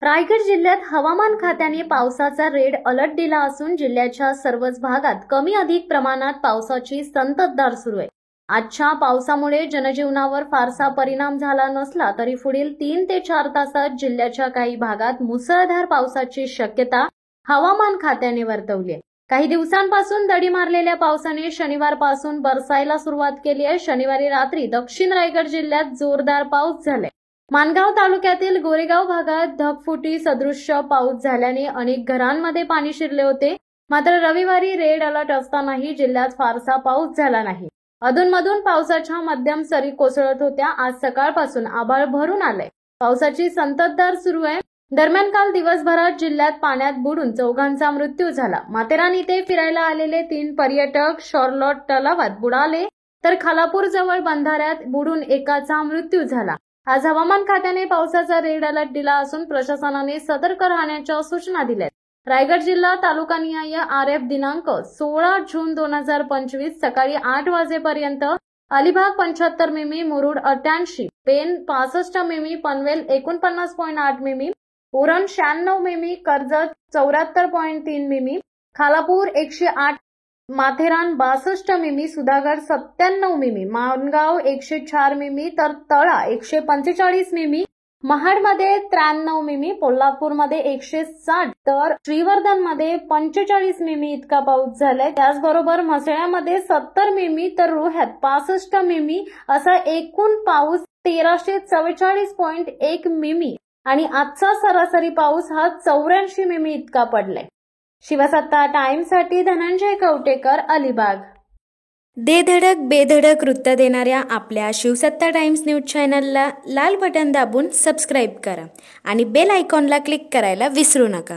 रायगड जिल्ह्यात हवामान खात्याने पावसाचा रेड अलर्ट दिला असून जिल्ह्याच्या सर्वच भागात कमी अधिक प्रमाणात पावसाची संततधार सुरू आहे। आजच्या पावसामुळे जनजीवनावर फारसा परिणाम झाला नसला तरी पुढील 3 ते 4 तासात जिल्ह्याच्या काही भागात मुसळधार पावसाची शक्यता हवामान खात्याने वर्तवली आहे। काही दिवसांपासून दडी मारलेल्या पावसाने शनिवारपासून बरसायला सुरुवात केली आहे। शनिवारी रात्री दक्षिण रायगड जिल्ह्यात जोरदार पाऊस झालाय। माणगाव तालुक्यातील गोरेगाव भागात ढगफुटी सदृश्य पाऊस झाल्याने अनेक घरांमध्ये पाणी शिरले होते। मात्र रविवारी रेड अलर्ट असतानाही जिल्ह्यात फारसा पाऊस झाला नाही। अधूनमधून पावसाच्या मध्यम सरी कोसळत होत्या। आज सकाळपासून आभाळ भरून आलंय। पावसाची संततधार सुरू आहे। दरम्यान काल दिवसभरात जिल्ह्यात पाण्यात बुडून 4घांचा मृत्यू झाला। माथेरान इथे फिरायला आलेले 3 पर्यटक शॉर्लॉट तलावात बुडाले तर खालापूर जवळ बंधाऱ्यात बुडून एकाचा मृत्यू झाला। आज हवामान खात्याने पावसाचा रेड अलर्ट दिला असून प्रशासनाने सतर्क राहण्याच्या सूचना दिल्यात। रायगड जिल्हा तालुकानिहाय आरएफ दिनांक 16 जून 2025 सकाळी 8 वाजेपर्यंत अलिबाग 75 मिमी, मुरुड 88, पेन 65 मिमी, पनवेल 49.8 मिमी, उरण 96 मिमी, कर्जत 74.3 मिमी, खालापूर 108, माथेरान 62 मिमी, सुधागड 97 मिमी, माणगाव 104 मिमी तर तळा 145 मिमी, महाडमध्ये 93 मिमी, पोलादपूरमध्ये 160 तर श्रीवर्धनमध्ये 45 मिमी इतका पाऊस झालाय। त्याचबरोबर म्हसळ्यामध्ये 70 मिमी तर रोह्यात 65 मिमी असा एकूण पाऊस 1344.1 मिमी आणि आजचा सरासरी पाऊस हा 84 मिमी इतका पडलाय। शिवसत्ता टाइम्ससाठी धनंजय कवटेकर, अलिबाग। धडक बेधडक वृत्त देणाऱ्या आपल्या शिवसत्ता टाइम्स न्यूज चॅनलला लाल बटन दाबून सबस्क्राईब करा आणि बेल आयकॉनला क्लिक करायला विसरू नका।